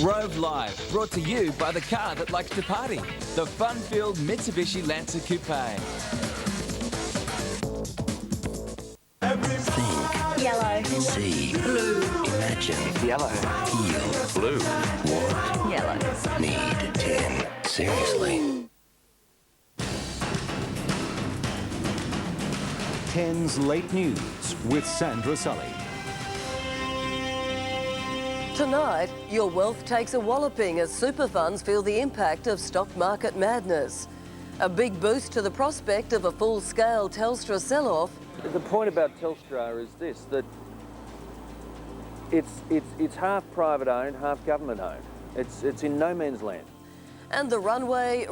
Rove Live, brought to you by the car that likes to party, the fun-filled Mitsubishi Lancer Coupe. Think. Yellow. See. Blue. Imagine. Yellow. Feel. Blue. Want. Yellow. Need. 10. Seriously. 10's Late News with Sandra Sully. Tonight, your wealth takes a walloping as super funds feel the impact of stock market madness. A big boost to the prospect of a full-scale Telstra sell-off. The point about Telstra is this, that it's half private owned, half government owned. It's in no man's land. And the Runaway,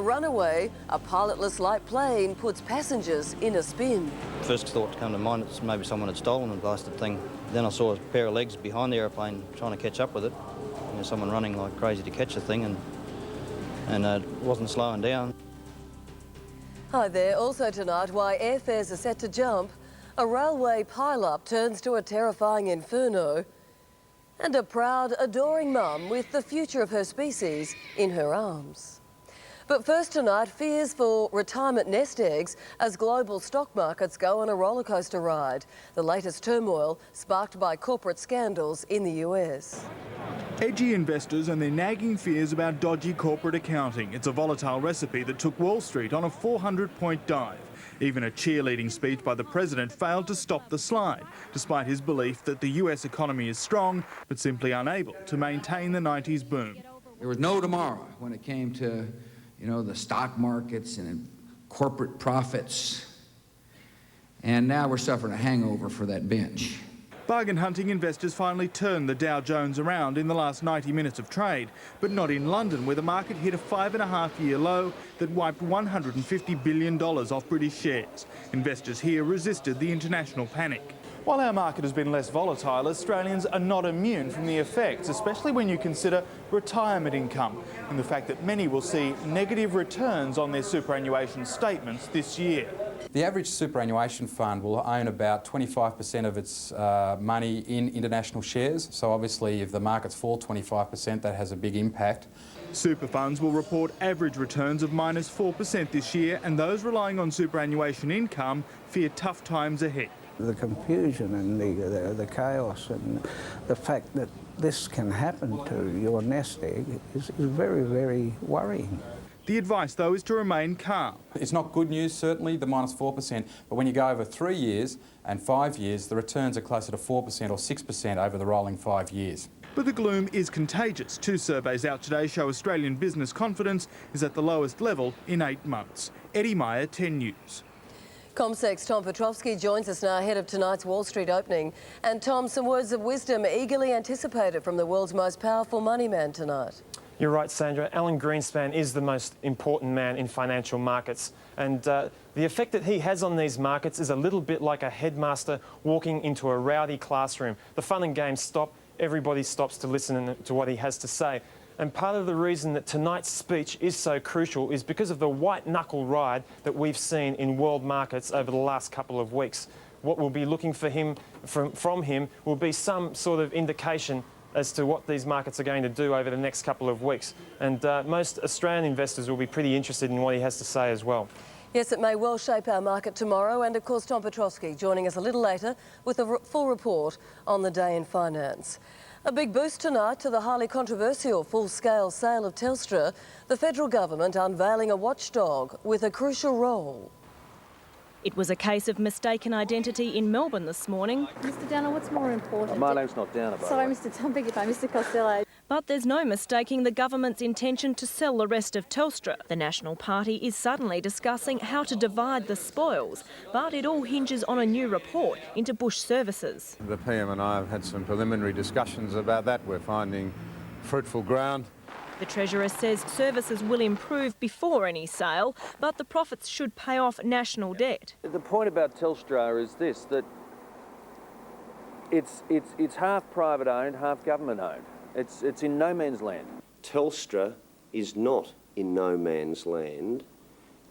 a pilotless light plane, puts passengers in a spin. First thought to come to mind, it's maybe someone had stolen the blasted thing. Then I saw a pair of legs behind the aeroplane trying to catch up with it. You know, someone running like crazy to catch the thing and wasn't slowing down. Hi there. Also tonight, why airfares are set to jump, a railway pile-up turns to a terrifying inferno, and a proud, adoring mum with the future of her species in her arms. But first tonight, fears for retirement nest eggs as global stock markets go on a rollercoaster ride. The latest turmoil sparked by corporate scandals in the US. Edgy investors and their nagging fears about dodgy corporate accounting. It's a volatile recipe that took Wall Street on a 400-point dive. Even a cheerleading speech by the president failed to stop the slide, despite his belief that the US economy is strong, but simply unable to maintain the 90s boom. There was no tomorrow when it came to, the stock markets and corporate profits. And now we're suffering a hangover for that binge. Bargain hunting investors finally turned the Dow Jones around in the last 90 minutes of trade, but not in London, where the market hit a 5.5-year low that wiped $150 billion off British shares. Investors here resisted the international panic. While our market has been less volatile, Australians are not immune from the effects, especially when you consider retirement income and the fact that many will see negative returns on their superannuation statements this year. The average superannuation fund will own about 25% of its money in international shares. So obviously if the markets fall 25%, that has a big impact. Super funds will report average returns of -4% this year, and those relying on superannuation income fear tough times ahead. The confusion and the chaos and the fact that this can happen to your nest egg is very, very worrying. The advice, though, is to remain calm. It's not good news, certainly, the -4%, but when you go over 3 years and 5 years, the returns are closer to 4% or 6% over the rolling 5 years. But the gloom is contagious. 2 surveys out today show Australian business confidence is at the lowest level in 8 months. Eddie Meyer, 10 News. Comsec's Tom Petrovsky joins us now ahead of tonight's Wall Street opening. And Tom, some words of wisdom eagerly anticipated from the world's most powerful money man tonight. You're right, Sandra. Alan Greenspan is the most important man in financial markets. And the effect that he has on these markets is a little bit like a headmaster walking into a rowdy classroom. The fun and games stop. Everybody stops to listen to what he has to say. And part of the reason that tonight's speech is so crucial is because of the white-knuckle ride that we've seen in world markets over the last couple of weeks. What we'll be looking for from him will be some sort of indication as to what these markets are going to do over the next couple of weeks. And most Australian investors will be pretty interested in what he has to say as well. Yes, it may well shape our market tomorrow. And of course, Tom Petrovsky joining us a little later with a full report on the day in finance. A big boost tonight to the highly controversial full-scale sale of Telstra, the federal government unveiling a watchdog with a crucial role. It was a case of mistaken identity in Melbourne this morning. Mr Downer, what's more important? My name's not Downer, by Sorry, the way. Mr. Beg your pardon, Mr Costello. But there's no mistaking the government's intention to sell the rest of Telstra. The National Party is suddenly discussing how to divide the spoils, but it all hinges on a new report into bush services. The PM and I have had some preliminary discussions about that. We're finding fruitful ground. The Treasurer says services will improve before any sale, but the profits should pay off national debt. The point about Telstra is this, that it's half private owned, half government owned. It's in no man's land. Telstra is not in no man's land.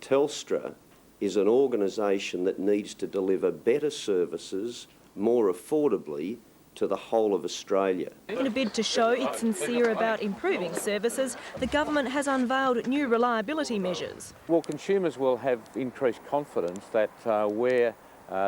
Telstra is an organisation that needs to deliver better services more affordably to the whole of Australia. In a bid to show it's sincere about improving services, the government has unveiled new reliability measures. Well, consumers will have increased confidence that where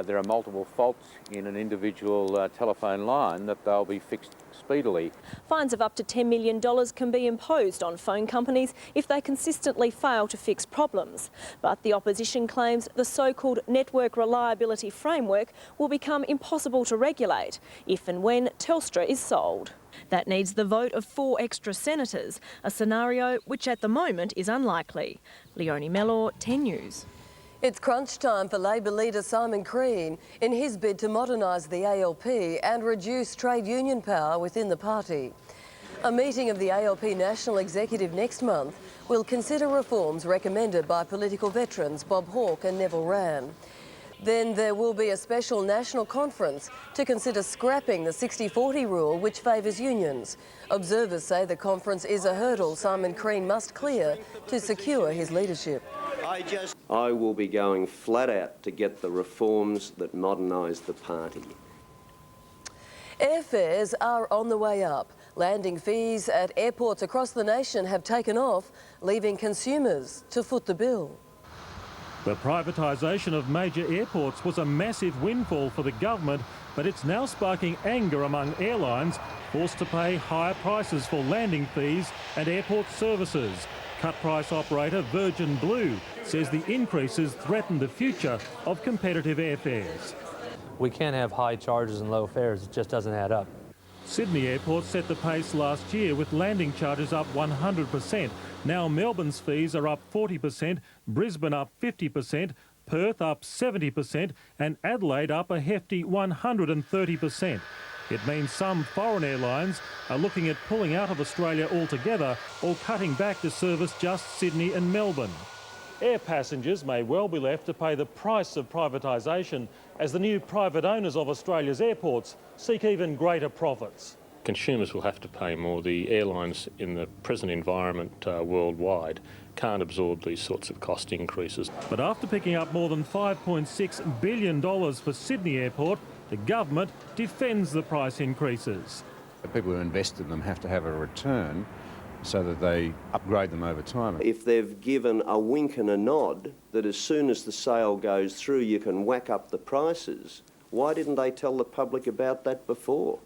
there are multiple faults in an individual telephone line, that they'll be fixed speedily. Fines of up to $10 million can be imposed on phone companies if they consistently fail to fix problems. But the opposition claims the so-called Network Reliability Framework will become impossible to regulate if and when Telstra is sold. That needs the vote of 4 extra senators, a scenario which at the moment is unlikely. Leonie Mellor, 10 News. It's crunch time for Labor leader Simon Crean in his bid to modernise the ALP and reduce trade union power within the party. A meeting of the ALP National Executive next month will consider reforms recommended by political veterans Bob Hawke and Neville Wran. Then there will be a special national conference to consider scrapping the 60-40 rule which favours unions. Observers say the conference is a hurdle Simon Crean must clear to secure his leadership. I will be going flat out to get the reforms that modernise the party. Airfares are on the way up. Landing fees at airports across the nation have taken off, leaving consumers to foot the bill. The privatisation of major airports was a massive windfall for the government, but it's now sparking anger among airlines forced to pay higher prices for landing fees and airport services. Cut-price operator Virgin Blue says the increases threaten the future of competitive airfares. We can't have high charges and low fares, it just doesn't add up. Sydney Airport set the pace last year with landing charges up 100%. Now Melbourne's fees are up 40%, Brisbane up 50%, Perth up 70% and Adelaide up a hefty 130%. It means some foreign airlines are looking at pulling out of Australia altogether or cutting back to service just Sydney and Melbourne. Air passengers may well be left to pay the price of privatisation as the new private owners of Australia's airports seek even greater profits. Consumers will have to pay more. The airlines in the present environment worldwide can't absorb these sorts of cost increases. But after picking up more than $5.6 billion for Sydney Airport, the government defends the price increases. The people who invest in them have to have a return so that they upgrade them over time. If they've given a wink and a nod that as soon as the sale goes through you can whack up the prices, why didn't they tell the public about that before?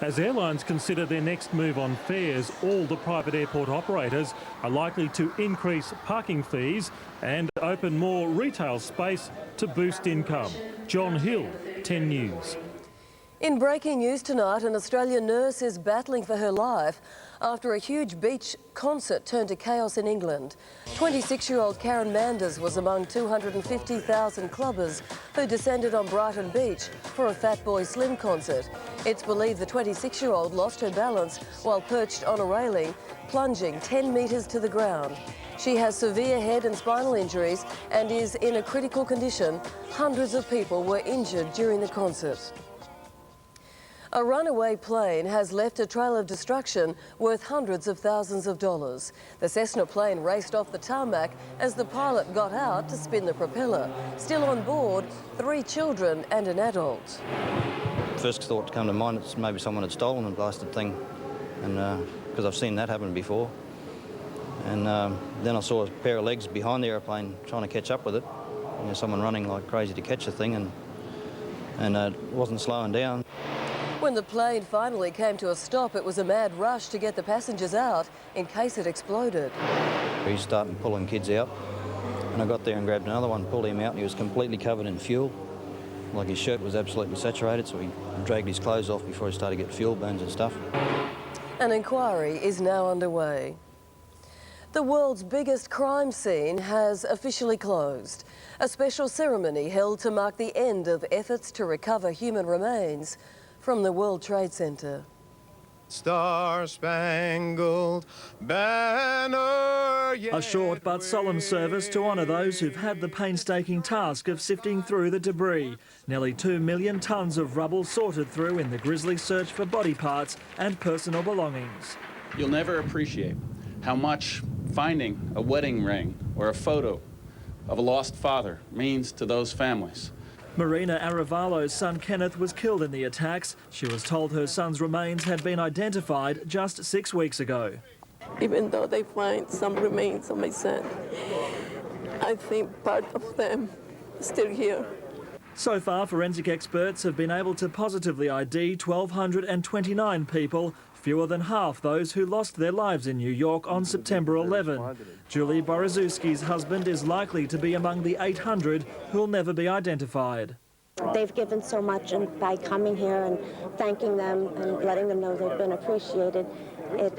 As airlines consider their next move on fares, all the private airport operators are likely to increase parking fees and open more retail space to boost income. John Hill, 10 News. In breaking news tonight, an Australian nurse is battling for her life after a huge beach concert turned to chaos in England. 26-year-old Karen Manders was among 250,000 clubbers who descended on Brighton Beach for a Fatboy Slim concert. It's believed the 26-year-old lost her balance while perched on a railing, plunging 10 metres to the ground. She has severe head and spinal injuries and is in a critical condition. Hundreds of people were injured during the concert. A runaway plane has left a trail of destruction worth hundreds of thousands of dollars. The Cessna plane raced off the tarmac as the pilot got out to spin the propeller. Still on board, 3 children and an adult. First thought to come to mind, it's maybe someone had stolen the blasted thing, and because I've seen that happen before. And then I saw a pair of legs behind the aeroplane trying to catch up with it. You know, someone running like crazy to catch the thing, and it wasn't slowing down. When the plane finally came to a stop, it was a mad rush to get the passengers out in case it exploded. He started pulling kids out, and I got there and grabbed another one, pulled him out, and he was completely covered in fuel. Like his shirt was absolutely saturated, so he dragged his clothes off before he started to get fuel burns and stuff. An inquiry is now underway. The world's biggest crime scene has officially closed. A special ceremony held to mark the end of efforts to recover human remains from the World Trade Center. Star-Spangled Banner. A short but solemn service to honour those who've had the painstaking task of sifting through the debris. Nearly 2 million tonnes of rubble sorted through in the grisly search for body parts and personal belongings. You'll never appreciate how much finding a wedding ring or a photo of a lost father means to those families. Marina Aravalo's son Kenneth was killed in the attacks. She was told her son's remains had been identified just 6 weeks ago. Even though they find some remains of my son, I think part of them is still here. So far, forensic experts have been able to positively ID 1,229 people, fewer than half those who lost their lives in New York on September 11. Julie Borozewski's husband is likely to be among the 800 who'll never be identified. They've given so much, and by coming here and thanking them and letting them know they've been appreciated, it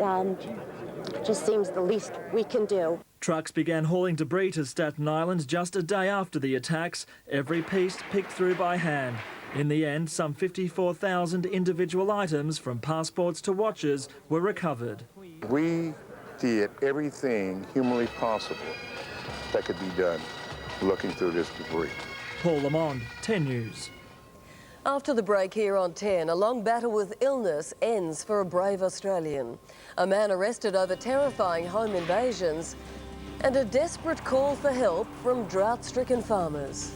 just seems the least we can do. Trucks began hauling debris to Staten Island just a day after the attacks, every piece picked through by hand. In the end, some 54,000 individual items, from passports to watches, were recovered. We did everything humanly possible that could be done looking through this debris. Paul Lamond, 10 News. After the break here on 10, a long battle with illness ends for a brave Australian. A man arrested over terrifying home invasions and a desperate call for help from drought-stricken farmers.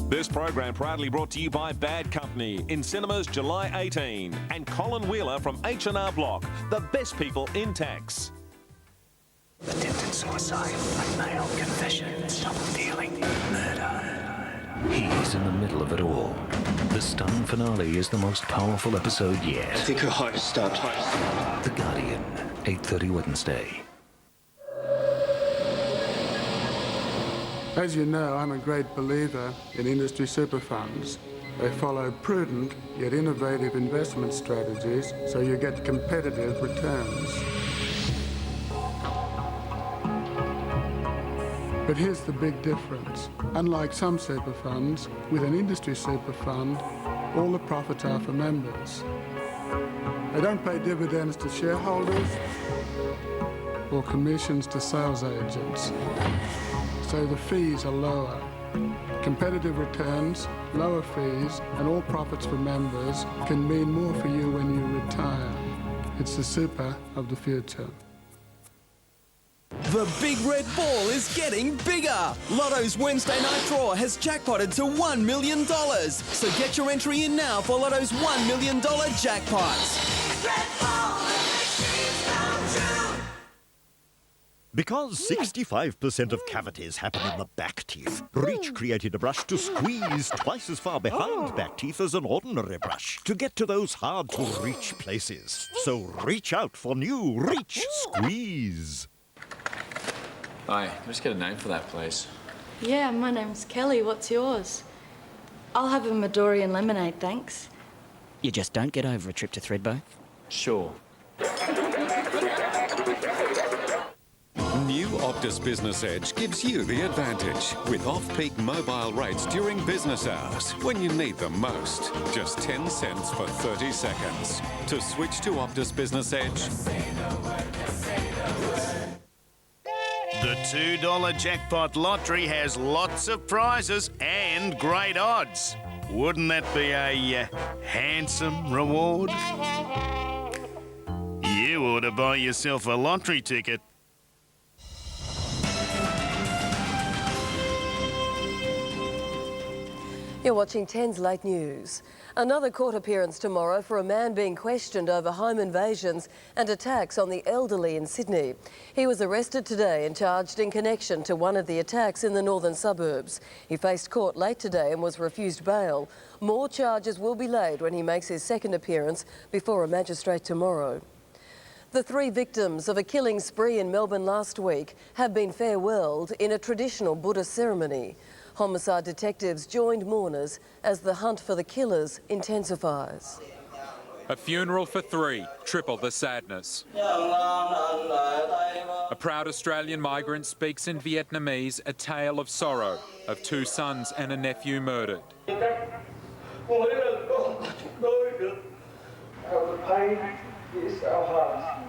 This program proudly brought to you by Bad Company in cinemas July 18 and Colin Wheeler from H&R Block, the best people in tax. Attempted suicide, blackmail, confessions, double dealing, murder. He's in the middle of it all. The stunning finale is the most powerful episode yet. I think her heart has stopped. The Guardian, 8:30 Wednesday. As you know, I'm a great believer in industry super funds. They follow prudent yet innovative investment strategies so you get competitive returns. But here's the big difference. Unlike some super funds, with an industry super fund, all the profits are for members. They don't pay dividends to shareholders or commissions to sales agents. So the fees are lower. Competitive returns, lower fees, and all profits for members can mean more for you when you retire. It's the super of the future. The big red ball is getting bigger. Lotto's Wednesday night draw has jackpotted to $1 million. So get your entry in now for Lotto's $1 million jackpots. Red ball, Because 65% of cavities happen in the back teeth, Reach created a brush to squeeze twice as far behind back teeth as an ordinary brush to get to those hard-to-reach places. So reach out for new Reach Squeeze. Hi, can I just get a name for that, please? Yeah, my name's Kelly. What's yours? I'll have a Midori and lemonade, thanks. You just don't get over a trip to Thredbo? Sure. New Optus Business Edge gives you the advantage with off-peak mobile rates during business hours when you need them most. Just 10 cents for 30 seconds. To switch to Optus Business Edge, the $2 jackpot lottery has lots of prizes and great odds. Wouldn't that be a handsome reward? You ought to buy yourself a lottery ticket. You're watching 10's Late News. Another court appearance tomorrow for a man being questioned over home invasions and attacks on the elderly in Sydney. He was arrested today and charged in connection to one of the attacks in the northern suburbs. He faced court late today and was refused bail. More charges will be laid when he makes his second appearance before a magistrate tomorrow. The 3 victims of a killing spree in Melbourne last week have been farewelled in a traditional Buddhist ceremony. Homicide detectives joined mourners as the hunt for the killers intensifies. A funeral for 3, triple the sadness. A proud Australian migrant speaks in Vietnamese a tale of sorrow, of 2 sons and a nephew murdered. How the pain is our hearts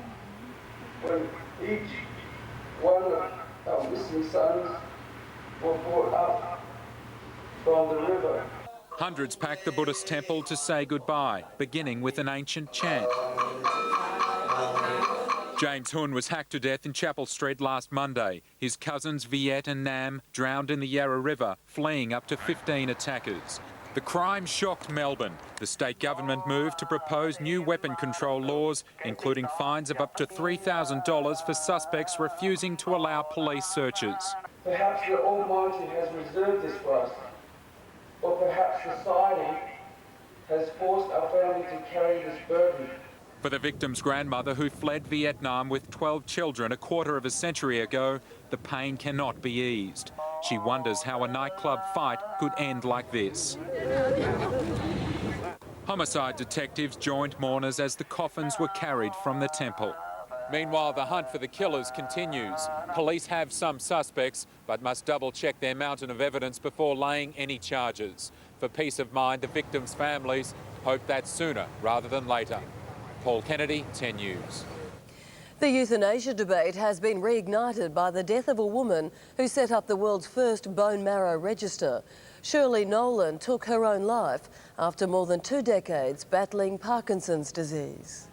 when each one of our missing sons were brought up from the river. Hundreds packed the Buddhist temple to say goodbye, beginning with an ancient chant. James Hun was hacked to death in Chapel Street last Monday. His cousins Viet and Nam drowned in the Yarra River, fleeing up to 15 attackers. The crime shocked Melbourne. The state government moved to propose new weapon control laws, including fines of up to $3,000 for suspects refusing to allow police searches. Perhaps the Almighty has reserved this for us, or perhaps society has forced our family to carry this burden. For the victim's grandmother, who fled Vietnam with 12 children a quarter of a century ago, the pain cannot be eased. She wonders how a nightclub fight could end like this. Homicide detectives joined mourners as the coffins were carried from the temple. Meanwhile, the hunt for the killers continues. Police have some suspects, but must double-check their mountain of evidence before laying any charges. For peace of mind, the victims' families hope that sooner rather than later. Paul Kennedy, 10 News. The euthanasia debate has been reignited by the death of a woman who set up the world's first bone marrow register. Shirley Nolan took her own life after more than 2 decades battling Parkinson's disease.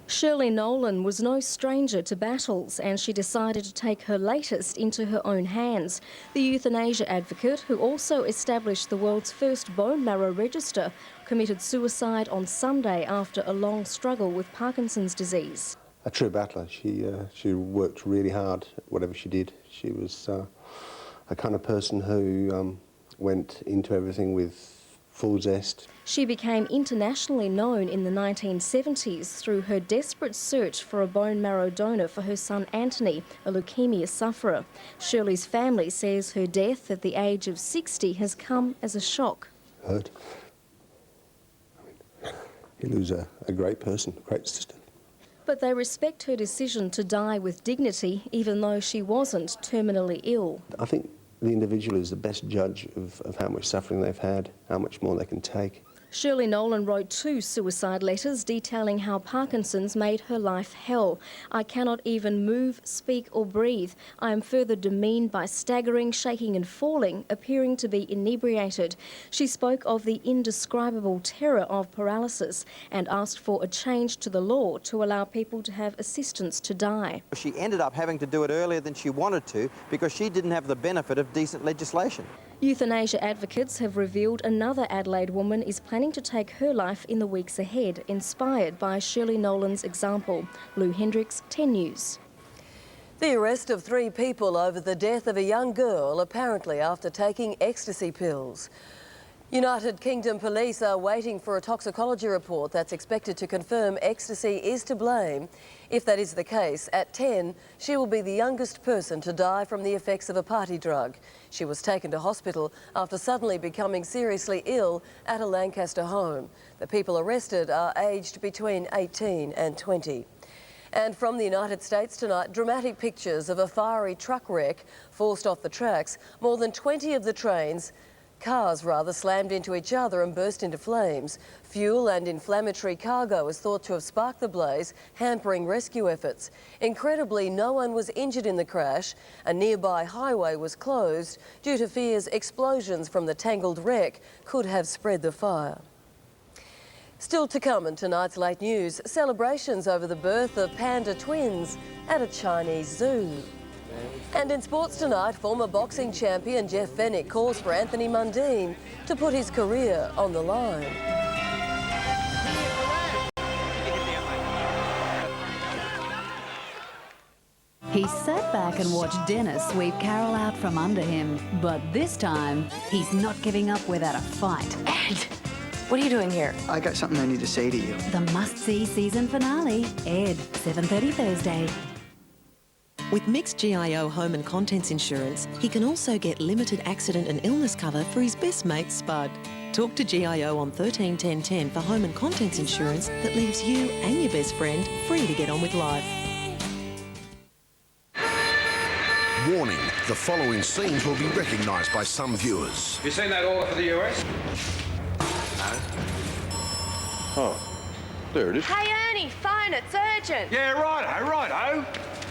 Shirley Nolan was no stranger to battles, and she decided to take her latest into her own hands. The euthanasia advocate, who also established the world's first bone marrow register, committed suicide on Sunday after a long struggle with Parkinson's disease. A true battler. She worked really hard at whatever she did. She was a kind of person who went into everything with full zest. She became internationally known in the 1970s through her desperate search for a bone marrow donor for her son Anthony, a leukaemia sufferer. Shirley's family says her death at the age of 60 has come as a shock. Hurt. You lose a great person, a great sister. But they respect her decision to die with dignity, even though she wasn't terminally ill. I think the individual is the best judge of how much suffering they've had, how much more they can take. Shirley Nolan wrote 2 suicide letters detailing how Parkinson's made her life hell. I cannot even move, speak or breathe. I am further demeaned by staggering, shaking and falling, appearing to be inebriated. She spoke of the indescribable terror of paralysis and asked for a change to the law to allow people to have assistance to die. She ended up having to do it earlier than she wanted to because she didn't have the benefit of decent legislation. Euthanasia advocates have revealed another Adelaide woman is planning to take her life in the weeks ahead, inspired by Shirley Nolan's example. Lou Hendricks, 10 News. The arrest of 3 people over the death of a young girl, apparently after taking ecstasy pills. United Kingdom police are waiting for a toxicology report that's expected to confirm ecstasy is to blame. If that is the case, at 10, she will be the youngest person to die from the effects of a party drug. She was taken to hospital after suddenly becoming seriously ill at a Lancaster home. The people arrested are aged between 18 and 20. And from the United States tonight, dramatic pictures of a fiery truck wreck forced off the tracks. More than 20 of the cars slammed into each other and burst into flames. Fuel and inflammatory cargo is thought to have sparked the blaze, hampering rescue efforts. Incredibly, no one was injured in the crash. A nearby highway was closed due to fears explosions from the tangled wreck could have spread the fire. Still to come in tonight's late news, celebrations over the birth of panda twins at a Chinese zoo. And in sports tonight, former boxing champion Jeff Fennick calls for Anthony Mundine to put his career on the line. He sat back and watched Dennis sweep Carol out from under him. But this time, he's not giving up without a fight. Ed, what are you doing here? I got something I need to say to you. The must-see season finale, Ed, 7:30 Thursday. With mixed GIO home and contents insurance, he can also get limited accident and illness cover for his best mate, Spud. Talk to GIO on 13 10 10 for home and contents insurance that leaves you and your best friend free to get on with life. Warning, the following scenes will be recognised by some viewers. You seen that order for the US? No. Oh, there it is. Hey Ernie, phone, it's urgent. Yeah, righto.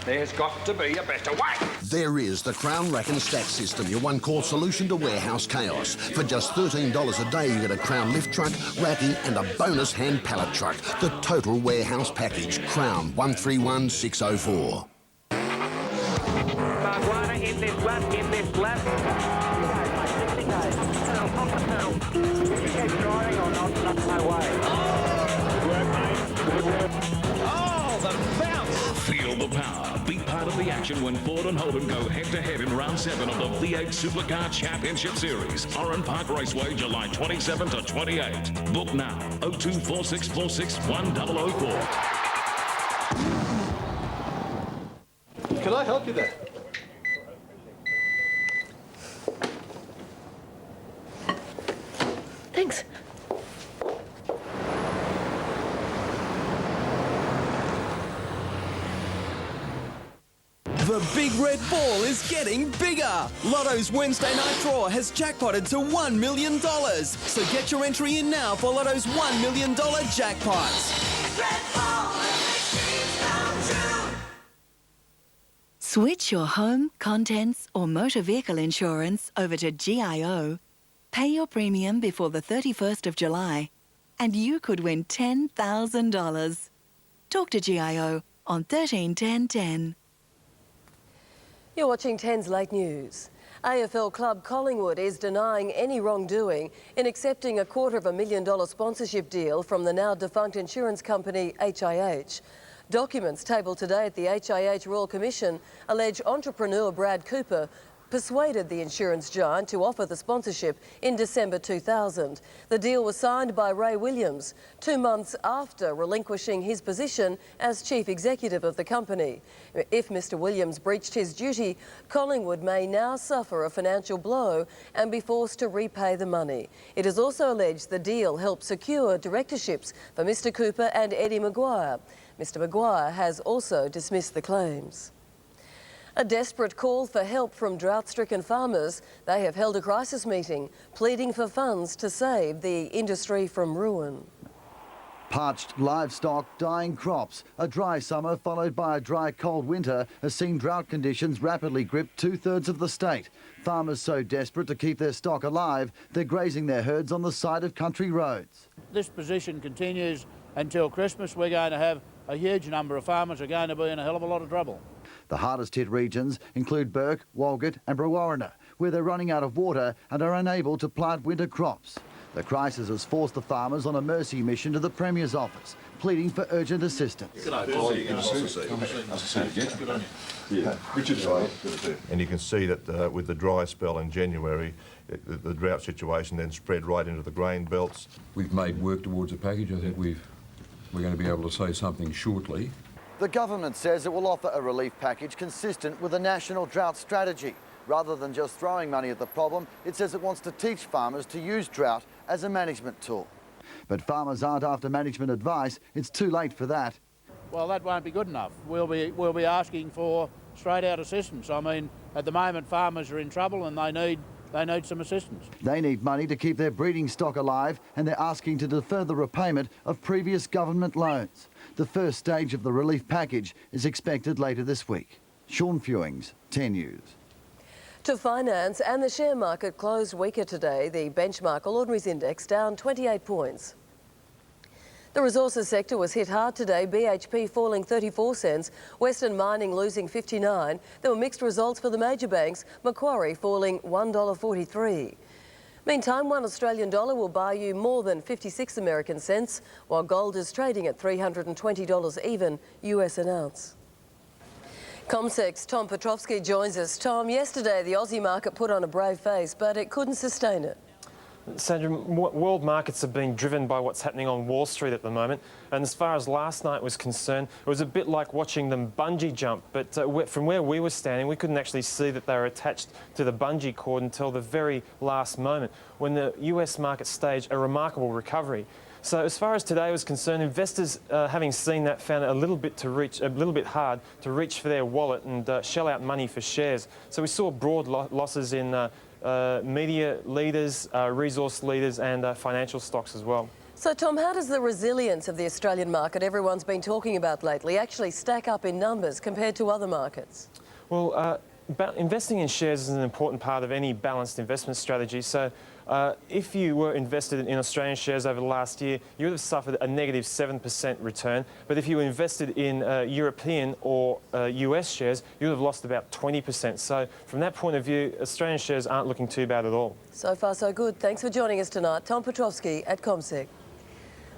There's got to be a better way. There is the Crown Rack and Stack system, your one-call solution to warehouse chaos. For just $13 a day, you get a Crown lift truck, racking and a bonus hand pallet truck. The total warehouse package. Crown 131604. In this left, in this left. Oh, the bounce! Feel the power. Be part of the action when Ford and Holden go head-to-head in round 7 of the V8 Supercar Championship Series. Oran Park Raceway, July 27 to 28. Book now. 024646 1004. Can I help you there? Thanks. The big red ball is getting bigger. Lotto's Wednesday night draw has jackpotted to $1 million. So get your entry in now for Lotto's $1 million jackpots. Red ball, Switch your home, contents or motor vehicle insurance over to GIO. Pay your premium before the 31st of July and you could win $10,000. Talk to GIO on 131010. You're watching 10's Late News. AFL club Collingwood is denying any wrongdoing in accepting a $250,000 sponsorship deal from the now defunct insurance company HIH. Documents tabled today at the HIH Royal Commission allege entrepreneur Brad Cooper persuaded the insurance giant to offer the sponsorship in December 2000. The deal was signed by Ray Williams 2 months after relinquishing his position as chief executive of the company. If Mr Williams breached his duty, Collingwood may now suffer a financial blow and be forced to repay the money. It is also alleged the deal helped secure directorships for Mr Cooper and Eddie Maguire. Mr Maguire has also dismissed the claims. A desperate call for help from drought-stricken farmers. They have held a crisis meeting, pleading for funds to save the industry from ruin. Parched livestock, dying crops. A dry summer followed by a dry, cold winter has seen drought conditions rapidly grip 2/3 of the state. Farmers so desperate to keep their stock alive, they're grazing their herds on the side of country roads. This position continues until Christmas. We're going to have a huge number of farmers are going to be in a hell of a lot of trouble. The hardest hit regions include Bourke, Walgett and Brewarrina, where they're running out of water and are unable to plant winter crops. The crisis has forced the farmers on a mercy mission to the Premier's office, pleading for urgent assistance. And you can see that with the dry spell in January, the drought situation then spread right into the grain belts. We've made work towards a package. I think we're going to be able to say something shortly. The government says it will offer a relief package consistent with a national drought strategy. Rather than just throwing money at the problem, it says it wants to teach farmers to use drought as a management tool. But farmers aren't after management advice. It's too late for that. Well, that won't be good enough. We'll be asking for straight out assistance. I mean, at the moment farmers are in trouble and they need some assistance. They need money to keep their breeding stock alive, and they're asking to defer the repayment of previous government loans. The first stage of the relief package is expected later this week. Sean Fewings, 10 News. To finance, and the share market closed weaker today. The benchmark All Ordinaries Index down 28 points. The resources sector was hit hard today, BHP falling 34 cents, Western Mining losing 59. There were mixed results for the major banks, Macquarie falling $1.43. Meantime, $1 Australian dollar will buy you more than 56 American cents, while gold is trading at $320 even US an ounce. Comsec's Tom Petrovsky joins us. Tom, yesterday the Aussie market put on a brave face, but it couldn't sustain it. Sandra, world markets are being driven by what's happening on Wall Street at the moment, and as far as last night was concerned, it was a bit like watching them bungee jump, but from where we were standing, we couldn't actually see that they were attached to the bungee cord until the very last moment, when the US market staged a remarkable recovery. So as far as today was concerned, investors, having seen that, found it a little bit hard to reach for their wallet and shell out money for shares. So we saw broad losses in media leaders, resource leaders and financial stocks as well. So, Tom, how does the resilience of the Australian market everyone's been talking about lately actually stack up in numbers compared to other markets? Well, investing in shares is an important part of any balanced investment strategy. So if you were invested in Australian shares over the last year, you would have suffered a negative 7% return. But if you were invested in European or US shares, you would have lost about 20%. So from that point of view, Australian shares aren't looking too bad at all. So far, so good. Thanks for joining us tonight. Tom Petrovsky at ComSec.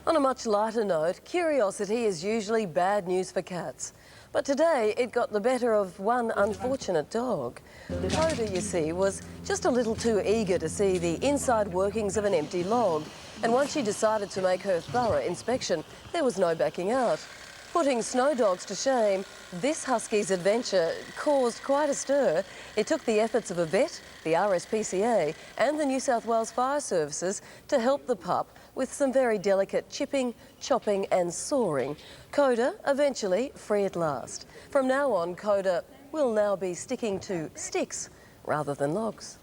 On a much lighter note, curiosity is usually bad news for cats. But today, it got the better of one unfortunate dog. Coda, you see, was just a little too eager to see the inside workings of an empty log. And once she decided to make her thorough inspection, there was no backing out. Putting snow dogs to shame, this husky's adventure caused quite a stir. It took the efforts of a vet, the RSPCA and the New South Wales Fire Services to help the pup with some very delicate chipping, chopping and sawing. Coda eventually free at last. From now on, Coda will now be sticking to sticks rather than logs.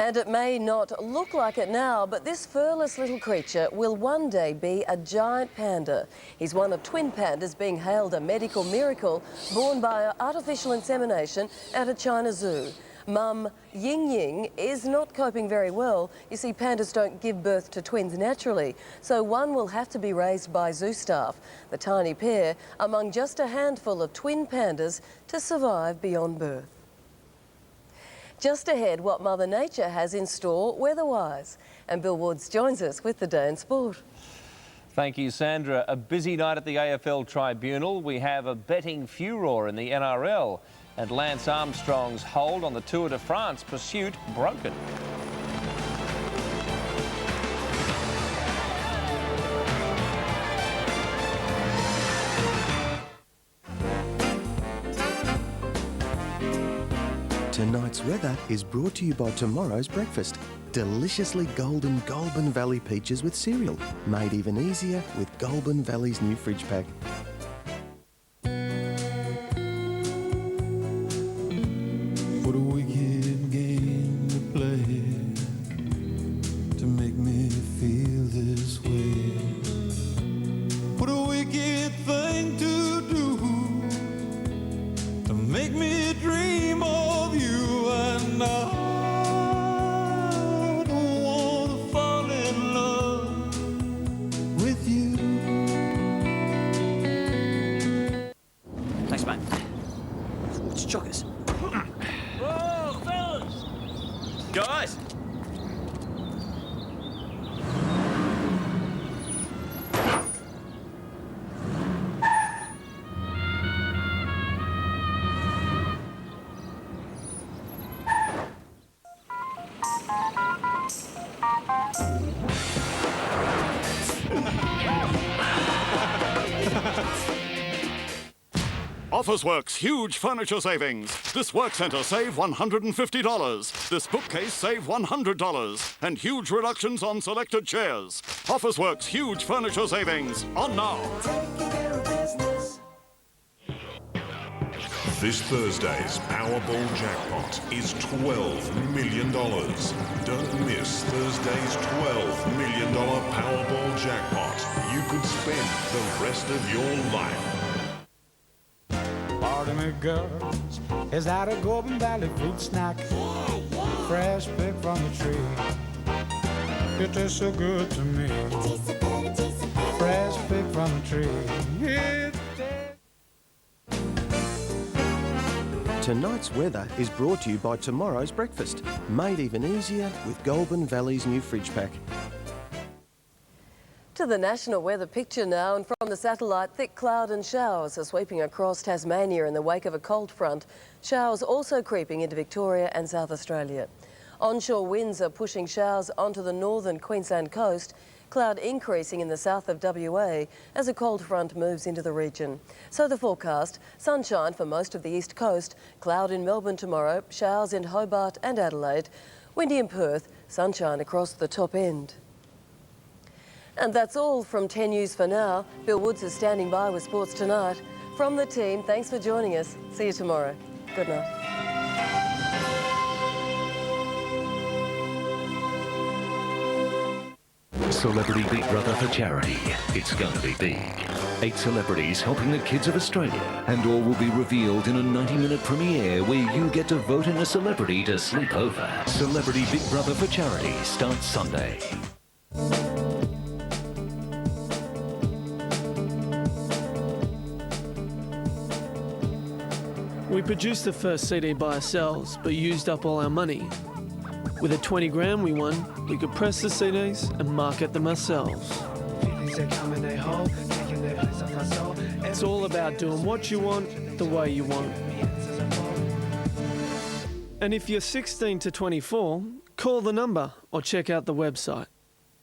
And it may not look like it now, but this furless little creature will one day be a giant panda. He's one of twin pandas being hailed a medical miracle born by artificial insemination at a China zoo. Mum Ying Ying is not coping very well. You see, pandas don't give birth to twins naturally, so one will have to be raised by zoo staff. The tiny pair among just a handful of twin pandas to survive beyond birth. Just ahead, what Mother Nature has in store weather-wise. And Bill Woods joins us with the day in sport. Thank you, Sandra. A busy night at the AFL Tribunal. We have a betting furore in the NRL. And Lance Armstrong's hold on the Tour de France pursuit broken. Tonight's weather is brought to you by tomorrow's breakfast. Deliciously golden Goulburn Valley peaches with cereal. Made even easier with Goulburn Valley's new fridge pack. What a wicked game to play to make me feel this way. What a wicked thing to do to make me dream of you, and I don't want to fall in love with you. Thanks, mate. It's chockers. Whoa, fellas! Guys! Officeworks huge furniture savings. This work centre save $150. This bookcase save $100. And huge reductions on selected chairs. Officeworks huge furniture savings. On now. This Thursday's Powerball jackpot is $12 million. Don't miss Thursday's $12 million Powerball jackpot. You could spend the rest of your life. Pardon me, girls, is that a Goulburn Valley fruit snack? Fresh picked from the tree. It tastes so good to me. Fresh picked from the tree. Tonight's weather is brought to you by tomorrow's breakfast. Made even easier with Goulburn Valley's new fridge pack. To the national weather picture now, and from the satellite, thick cloud and showers are sweeping across Tasmania in the wake of a cold front. Showers also creeping into Victoria and South Australia. Onshore winds are pushing showers onto the northern Queensland coast, cloud increasing in the south of WA as a cold front moves into the region. So the forecast, sunshine for most of the east coast, cloud in Melbourne tomorrow, showers in Hobart and Adelaide, windy in Perth, sunshine across the top end. And that's all from 10 News for now. Bill Woods is standing by with Sports Tonight. From the team, thanks for joining us. See you tomorrow. Good night. Celebrity Big Brother for charity. It's going to be big. 8 celebrities helping the kids of Australia. And all will be revealed in a 90-minute premiere where you get to vote in a celebrity to sleep over. Celebrity Big Brother for charity starts Sunday. We produced the first CD by ourselves, but used up all our money. With a 20 grand we won, we could press the CDs and market them ourselves. It's all about doing what you want, the way you want. And if you're 16 to 24, call the number or check out the website.